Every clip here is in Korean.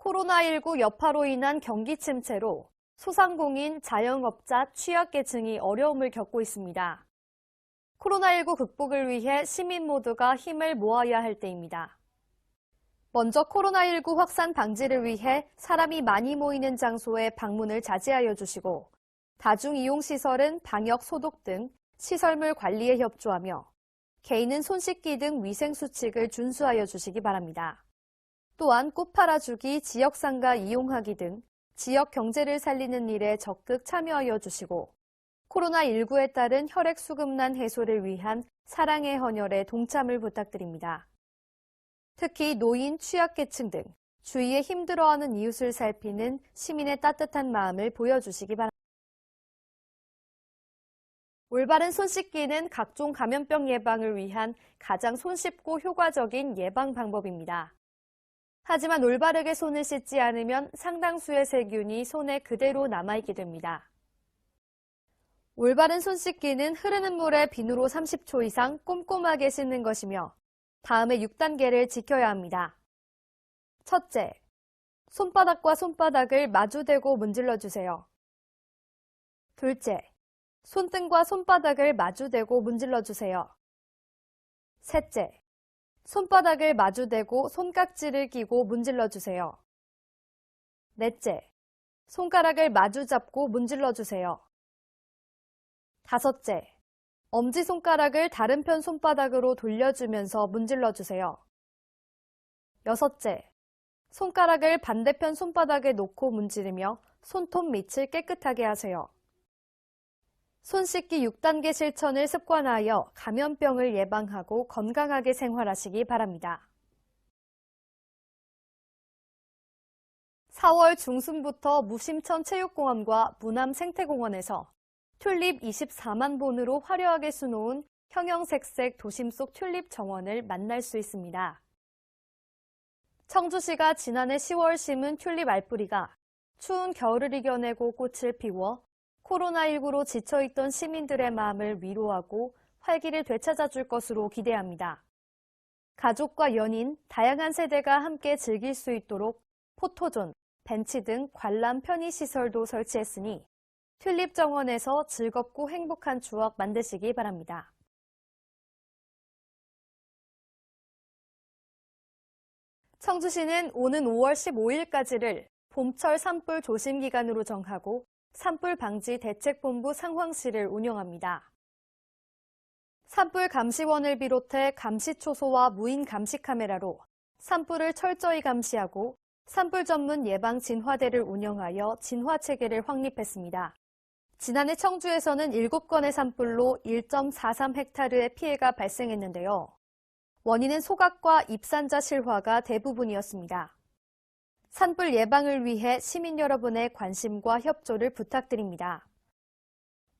코로나19 여파로 인한 경기 침체로 소상공인, 자영업자, 취약계층이 어려움을 겪고 있습니다. 코로나19 극복을 위해 시민 모두가 힘을 모아야 할 때입니다. 먼저 코로나19 확산 방지를 위해 사람이 많이 모이는 장소에 방문을 자제하여 주시고, 다중이용시설은 방역 소독 등 시설물 관리에 협조하며 개인은 손 씻기 등 위생수칙을 준수하여 주시기 바랍니다. 또한 꽃 팔아주기, 지역상가 이용하기 등 지역 경제를 살리는 일에 적극 참여하여 주시고, 코로나19에 따른 혈액수급난 해소를 위한 사랑의 헌혈에 동참을 부탁드립니다. 특히 노인, 취약계층 등 주위에 힘들어하는 이웃을 살피는 시민의 따뜻한 마음을 보여주시기 바랍니다. 올바른 손 씻기는 각종 감염병 예방을 위한 가장 손쉽고 효과적인 예방 방법입니다. 하지만 올바르게 손을 씻지 않으면 상당수의 세균이 손에 그대로 남아있게 됩니다. 올바른 손 씻기는 흐르는 물에 비누로 30초 이상 꼼꼼하게 씻는 것이며 다음의 6단계를 지켜야 합니다. 첫째, 손바닥과 손바닥을 마주대고 문질러 주세요. 둘째, 손등과 손바닥을 마주대고 문질러 주세요. 셋째, 손바닥을 마주대고 손깍지를 끼고 문질러 주세요. 넷째, 손가락을 마주 잡고 문질러 주세요. 다섯째, 엄지손가락을 다른 편 손바닥으로 돌려주면서 문질러 주세요. 여섯째, 손가락을 반대편 손바닥에 놓고 문지르며 손톱 밑을 깨끗하게 하세요. 손 씻기 6단계 실천을 습관하여 감염병을 예방하고 건강하게 생활하시기 바랍니다. 4월 중순부터 무심천 체육공원과 무남 생태공원에서 튤립 24만 본으로 화려하게 수놓은 형형색색 도심 속 튤립 정원을 만날 수 있습니다. 청주시가 지난해 10월 심은 튤립 알뿌리가 추운 겨울을 이겨내고 꽃을 피워 코로나19로 지쳐있던 시민들의 마음을 위로하고 활기를 되찾아줄 것으로 기대합니다. 가족과 연인, 다양한 세대가 함께 즐길 수 있도록 포토존, 벤치 등 관람 편의시설도 설치했으니 튤립 정원에서 즐겁고 행복한 추억 만드시기 바랍니다. 청주시는 오는 5월 15일까지를 봄철 산불 조심 기간으로 정하고 산불 방지 대책본부 상황실을 운영합니다. 산불 감시원을 비롯해 감시초소와 무인 감시 카메라로 산불을 철저히 감시하고 산불 전문 예방 진화대를 운영하여 진화 체계를 확립했습니다. 지난해 청주에서는 7건의 산불로 1.43헥타르의 피해가 발생했는데요. 원인은 소각과 입산자 실화가 대부분이었습니다. 산불 예방을 위해 시민 여러분의 관심과 협조를 부탁드립니다.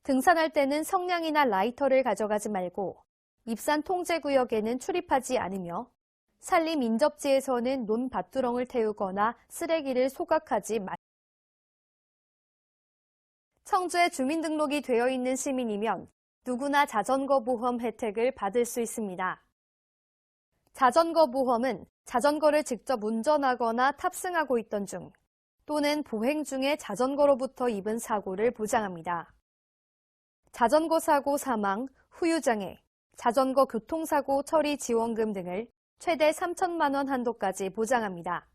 등산할 때는 성냥이나 라이터를 가져가지 말고 입산 통제구역에는 출입하지 않으며 산림 인접지에서는 논밭두렁을 태우거나 쓰레기를 소각하지 마십시오. 청주에 주민등록이 되어 있는 시민이면 누구나 자전거 보험 혜택을 받을 수 있습니다. 자전거 보험은 자전거를 직접 운전하거나 탑승하고 있던 중 또는 보행 중에 자전거로부터 입은 사고를 보장합니다. 자전거 사고 사망, 후유장애, 자전거 교통사고 처리 지원금 등을 최대 3천만 원 한도까지 보장합니다.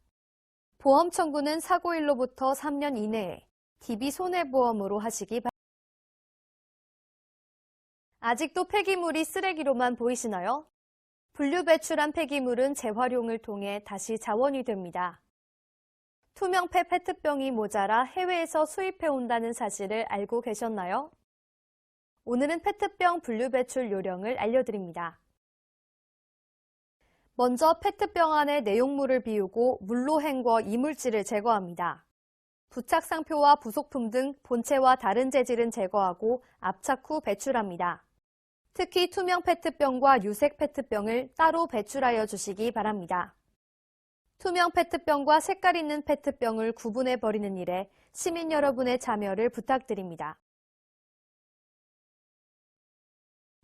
보험 청구는 사고일로부터 3년 이내에 DB 손해보험으로 하시기 바랍니다. 아직도 폐기물이 쓰레기로만 보이시나요? 분류 배출한 폐기물은 재활용을 통해 다시 자원이 됩니다. 투명폐 페트병이 모자라 해외에서 수입해온다는 사실을 알고 계셨나요? 오늘은 페트병 분류 배출 요령을 알려드립니다. 먼저 페트병 안에 내용물을 비우고 물로 헹궈 이물질을 제거합니다. 부착상표와 부속품 등 본체와 다른 재질은 제거하고 압착 후 배출합니다. 특히 투명 페트병과 유색 페트병을 따로 배출하여 주시기 바랍니다. 투명 페트병과 색깔 있는 페트병을 구분해 버리는 일에 시민 여러분의 참여를 부탁드립니다.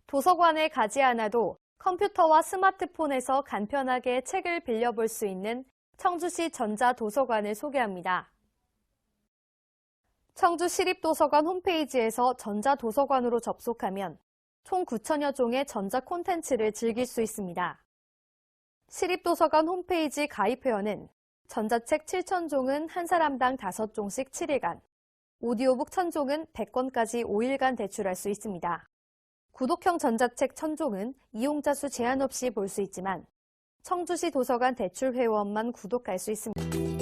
도서관에 가지 않아도 컴퓨터와 스마트폰에서 간편하게 책을 빌려볼 수 있는 청주시 전자도서관을 소개합니다. 청주시립도서관 홈페이지에서 전자도서관으로 접속하면 총 9천여 종의 전자 콘텐츠를 즐길 수 있습니다. 시립도서관 홈페이지 가입회원은 전자책 7,000종은 한 사람당 5종씩 7일간, 오디오북 1,000종은 100권까지 5일간 대출할 수 있습니다. 구독형 전자책 1,000종은 이용자 수 제한 없이 볼 수 있지만 청주시 도서관 대출 회원만 구독할 수 있습니다.